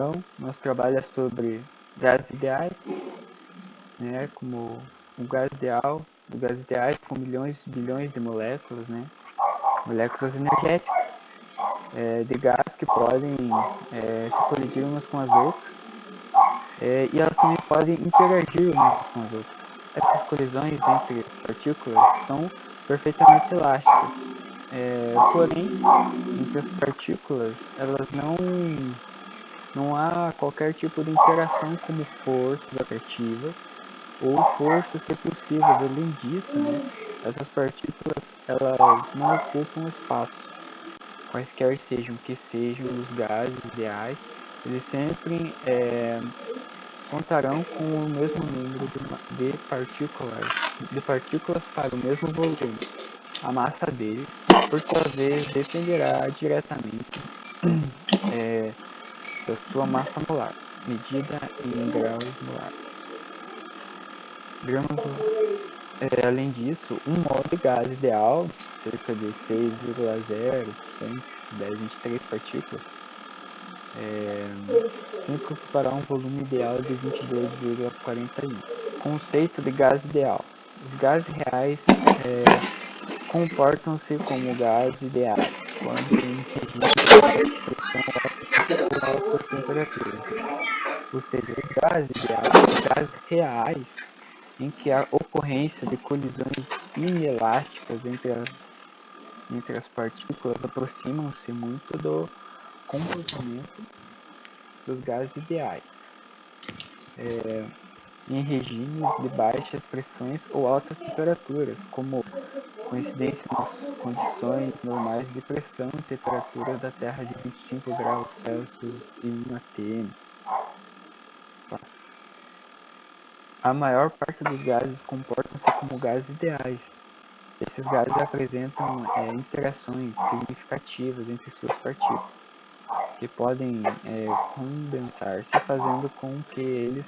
introdução, nós trabalhamos sobre gases ideais, né, como o gás ideal, os gases ideais com milhões e bilhões de moléculas, né, moléculas energéticas de gás que podem se colidir umas com as outras, e elas também podem interagir umas com as outras. Essas colisões entre partículas são perfeitamente elásticas, porém, entre as partículas, elas não há qualquer tipo de interação como forças atrativas ou forças repulsivas. Além disso, né, essas partículas elas não ocupam espaço, quaisquer sejam que sejam os gases ideais, eles sempre contarão com o mesmo número de partículas para o mesmo volume. A massa deles, por sua vez, dependerá diretamente da sua massa molar, medida em graus molar. Além disso, um mol de gás ideal, cerca de 6,023 partículas, sempre ocupará um volume ideal de 22,41. Conceito de gás ideal. Os gases reais comportam-se como gases ideais quando em regime de baixa pressão ou alta temperatura. Ou seja, os gases ideais são gases reais em que a ocorrência de colisões inelásticas entre as partículas aproximam-se muito do comportamento dos gases ideais, em regimes de baixas pressões ou altas temperaturas, como coincidência nas condições normais de pressão e temperatura da Terra de 25 graus Celsius e 1 atm. A maior parte dos gases comportam-se como gases ideais. Esses gases apresentam interações significativas entre suas partículas, que podem condensar-se, fazendo com que eles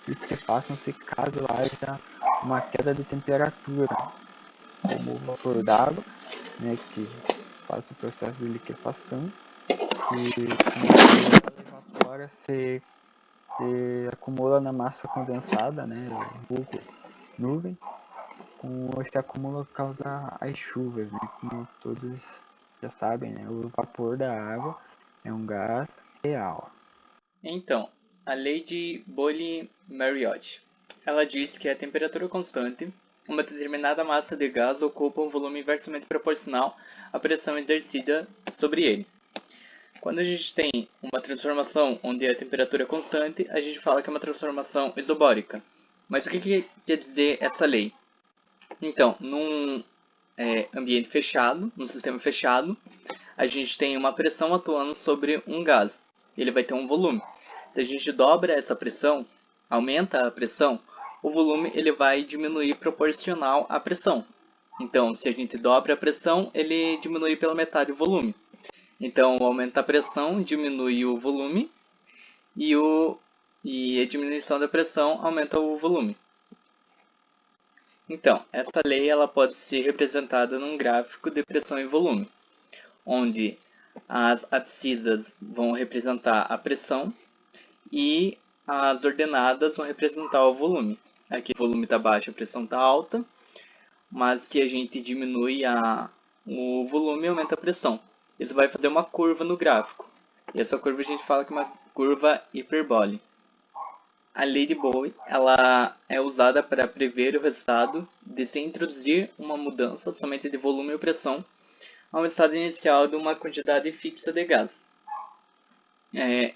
liquefaçam-se caso haja uma queda de temperatura, como o vapor d'água, né, que faz o processo de liquefação, e quando evapora se acumula na massa condensada, né, vulgo nuvem, com esse acúmulo causa as chuvas, né, como todos já sabem, né, o vapor da água é um gás real. Então, a lei de Boyle-Mariotte. Ela diz que a temperatura constante, uma determinada massa de gás ocupa um volume inversamente proporcional à pressão exercida sobre ele. Quando a gente tem uma transformação onde a temperatura é constante, a gente fala que é uma transformação isobórica. Mas o que quer dizer essa lei? Então, num ambiente fechado, num sistema fechado, a gente tem uma pressão atuando sobre um gás. Ele vai ter um volume. Se a gente dobra essa pressão, aumenta a pressão, o volume ele vai diminuir proporcional à pressão. Então, se a gente dobra a pressão, ele diminui pela metade o volume. Então, aumenta a pressão, diminui o volume, e a diminuição da pressão aumenta o volume. Então, essa lei ela pode ser representada num gráfico de pressão e volume, onde as abscissas vão representar a pressão e as ordenadas vão representar o volume. Aqui o volume está baixo, a pressão está alta, mas se a gente diminui o volume, aumenta a pressão. Isso vai fazer uma curva no gráfico. E essa curva a gente fala que é uma curva hiperbólica. A lei de Boyle ela é usada para prever o resultado de se introduzir uma mudança somente de volume ou pressão a um estado inicial de uma quantidade fixa de gás.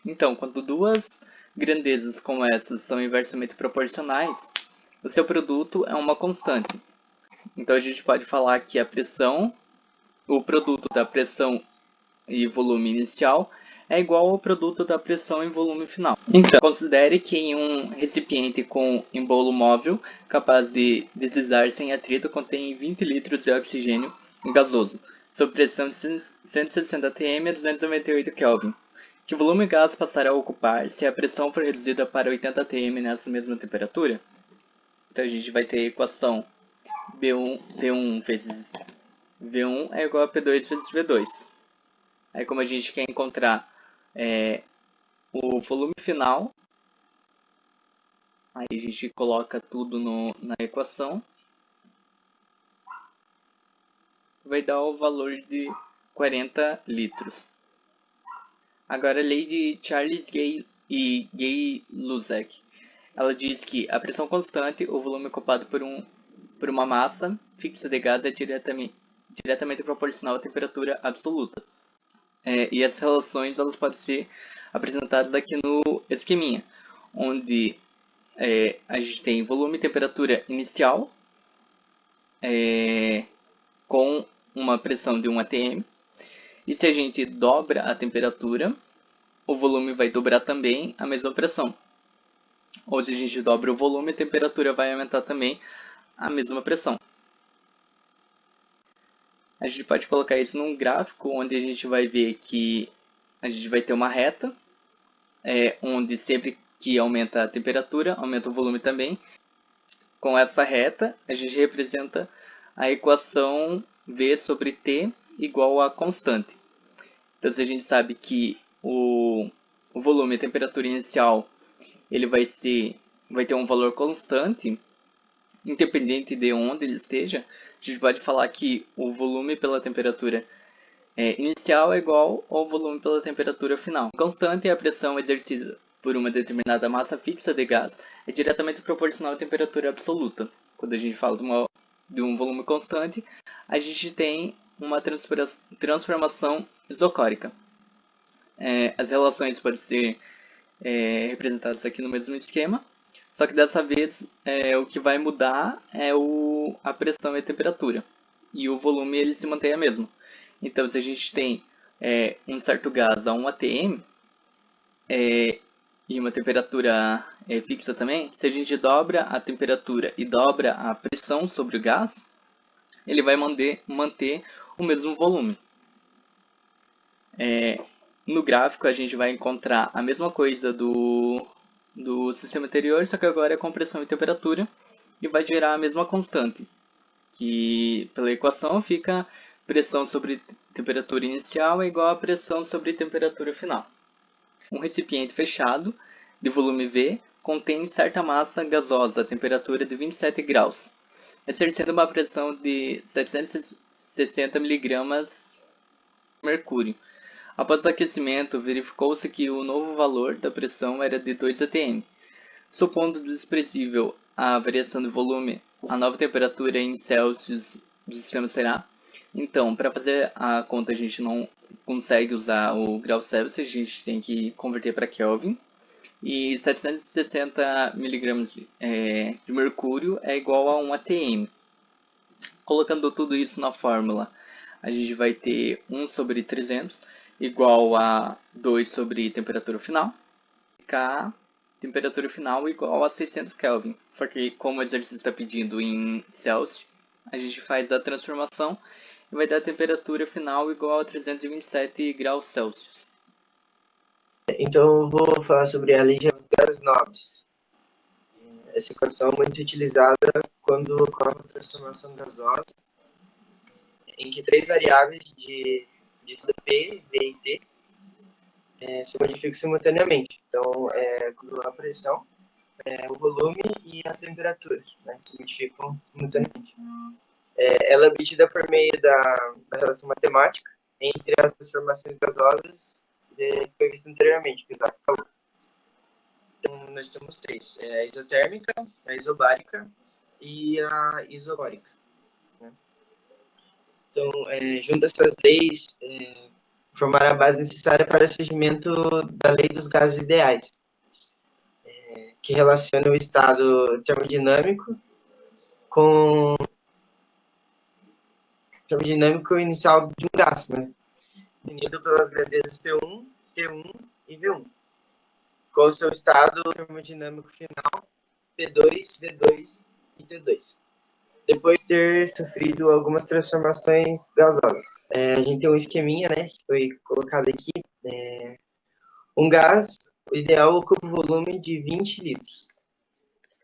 Então, quando duas grandezas como essas são inversamente proporcionais, o seu produto é uma constante. Então, a gente pode falar que a pressão, o produto da pressão e volume inicial é igual ao produto da pressão e volume final. Então, considere que em um recipiente com embolo móvel capaz de deslizar sem atrito contém 20 litros de oxigênio gasoso, sob pressão de 160 atm a 298 Kelvin. Que volume gás passará a ocupar se a pressão for reduzida para 80 atm nessa mesma temperatura? Então a gente vai ter a equação P1 vezes V1 é igual a P2 vezes V2. Aí como a gente quer encontrar o volume final. Aí a gente coloca tudo na equação. Vai dar o valor de 40 litros. Agora a lei de Charles e Gay-Lussac. Ela diz que a pressão constante, o volume ocupado por uma massa fixa de gás é diretamente proporcional à temperatura absoluta. E essas relações elas podem ser apresentadas aqui no esqueminha, onde a gente tem volume e temperatura inicial com uma pressão de 1 atm. E se a gente dobra a temperatura, o volume vai dobrar também a mesma pressão. Ou se a gente dobra o volume, a temperatura vai aumentar também a mesma pressão. A gente pode colocar isso num gráfico onde a gente vai ver que a gente vai ter uma reta, onde sempre que aumenta a temperatura, aumenta o volume também. Com essa reta, a gente representa a equação V sobre T igual a constante. Então, se a gente sabe que o volume e a temperatura inicial ele vai ter um valor constante, independente de onde ele esteja, a gente pode falar que o volume pela temperatura inicial é igual ao volume pela temperatura final. Constante é a pressão exercida por uma determinada massa fixa de gás é diretamente proporcional à temperatura absoluta. Quando a gente fala de um volume constante, a gente tem uma transformação isocórica. As relações podem ser representadas aqui no mesmo esquema, só que dessa vez o que vai mudar é a pressão e a temperatura, e o volume ele se mantém a mesmo. Então, se a gente tem um certo gás a 1 atm e uma temperatura fixa também, se a gente dobra a temperatura e dobra a pressão sobre o gás, ele vai manter o mesmo volume. No gráfico a gente vai encontrar a mesma coisa do sistema anterior, só que agora é com pressão e temperatura, e vai gerar a mesma constante, que pela equação fica pressão sobre temperatura inicial é igual a pressão sobre temperatura final. Um recipiente fechado, de volume V, contém certa massa gasosa a temperatura de 27 graus, exercendo uma pressão de 760 mg mercúrio. Após o aquecimento, verificou-se que o novo valor da pressão era de 2 atm. Supondo desprezível a variação de volume, a nova temperatura em Celsius do sistema será. Então, para fazer a conta, a gente não consegue usar o grau Celsius, a gente tem que converter para Kelvin. E 760 mg de mercúrio é igual a 1 atm. Colocando tudo isso na fórmula, a gente vai ter 1 sobre 300 igual a 2 sobre temperatura final. K, temperatura final igual a 600 Kelvin. Só que como o exercício está pedindo em Celsius, a gente faz a transformação e vai dar a temperatura final igual a 327 graus Celsius. Então eu vou falar sobre a lei de gases nobres. Essa equação é muito utilizada quando ocorre uma transformação gasosa em que três variáveis de P, V e T se modificam simultaneamente. Então, quando a pressão, o volume e a temperatura se modificam simultaneamente. Ela é obtida por meio da relação matemática entre as transformações gasosas que foi vista anteriormente, que o Isaac falou. Então, nós temos três: a isotérmica, a isobárica e a isobórica. Então, junto a essas leis, formará a base necessária para o surgimento da lei dos gases ideais, que relaciona o estado termodinâmico com termodinâmico inicial de um gás, unido pelas grandezas P1, T1 e V1, com o seu estado termodinâmico final P2, V2 e T2. Depois de ter sofrido algumas transformações gasosas. A gente tem um esqueminha, que foi colocado aqui. Um gás, o ideal, ocupa um volume de 20 litros,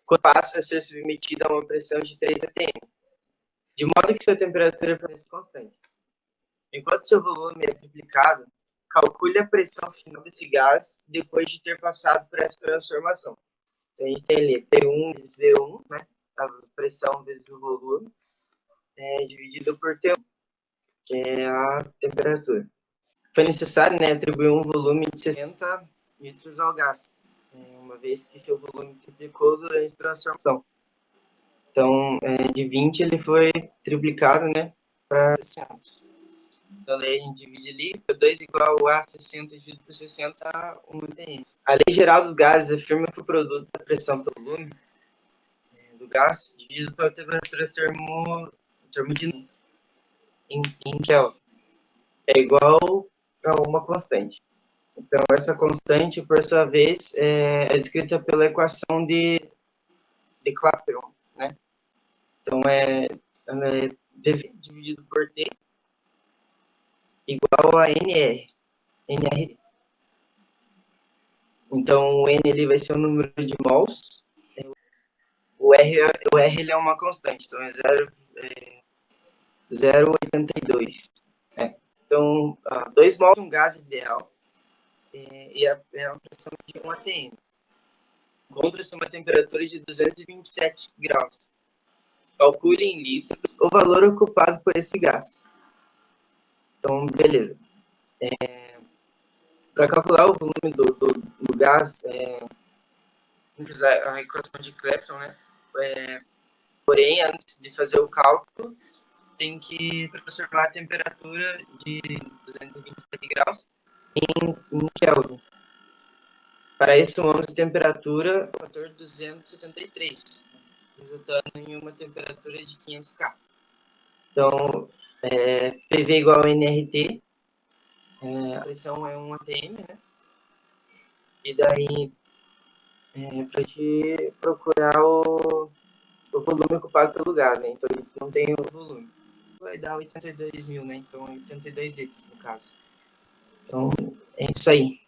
quando passa a ser submetido a uma pressão de 3 atm, de modo que sua temperatura permanece constante. Enquanto seu volume é triplicado, calcule a pressão final desse gás depois de ter passado por essa transformação. Então, a gente tem ali P1 vezes V1, né? A pressão vezes o volume, dividido por T1, que é a temperatura. Foi necessário, né, atribuir um volume de 60 litros ao gás, uma vez que seu volume triplicou durante a transformação. Então, de 20 ele foi triplicado, né, para 60. Então, daí a gente divide ali, P2 igual a 60 dividido por 60, 1 tem isso. A lei geral dos gases afirma que o produto da pressão pelo volume do gás dividido pela temperatura termodinâmica em Kelvin é igual a uma constante. Então, essa constante, por sua vez, é descrita pela equação de Clapeyron, né? Então, é PV dividido por T igual a NR. Então, o N ele vai ser o número de mols, o R ele é uma constante, então é 0,82. Então, 2 mols de um gás ideal e a pressão de 1 atm. Encontra-se uma temperatura de 227 graus. Calcule em litros o valor ocupado por esse gás. Então, beleza. Para calcular o volume do gás, vamos usar a equação de Clapeyron, né? Porém, antes de fazer o cálculo, tem que transformar a temperatura de 227 graus em Kelvin. Para isso, somamos a temperatura ao fator 273, resultando em uma temperatura de 500 K. Então, PV igual a NRT, a pressão é 1 atm, né? E daí, para te procurar o volume ocupado pelo gás, né? Então, a gente não tem o volume. Vai dar 82 mil, né? Então, 82 litros, no caso. Então, é isso aí.